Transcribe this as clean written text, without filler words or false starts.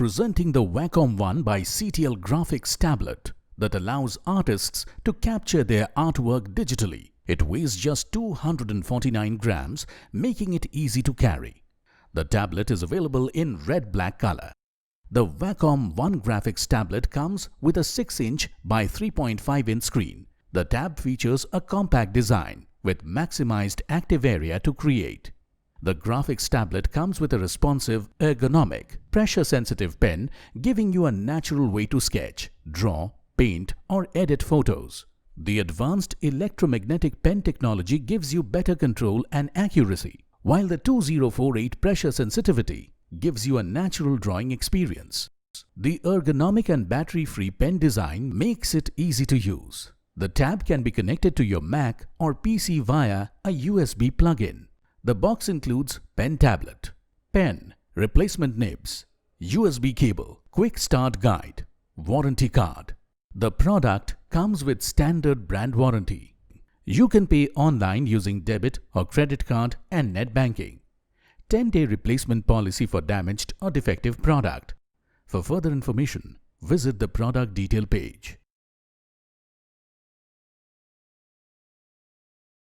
Presenting the Wacom One by CTL Graphics tablet that allows artists to capture their artwork digitally. It weighs just 249 grams, making it easy to carry. The tablet is available in red-black color. The Wacom One graphics tablet comes with a 6-inch by 3.5-inch screen. The tab features a compact design with maximized active area to create. The graphics tablet comes with a responsive, ergonomic, pressure-sensitive pen, giving you a natural way to sketch, draw, paint, or edit photos. The advanced electromagnetic pen technology gives you better control and accuracy, while the 2048 pressure sensitivity gives you a natural drawing experience. The ergonomic and battery-free pen design makes it easy to use. The tab can be connected to your Mac or PC via a USB plug-in. The box includes pen tablet, pen, replacement nibs, USB cable, quick start guide, warranty card. The product comes with standard brand warranty. You can pay online using debit or credit card and net banking. 10-day replacement policy for damaged or defective product. For further information, visit the product detail page.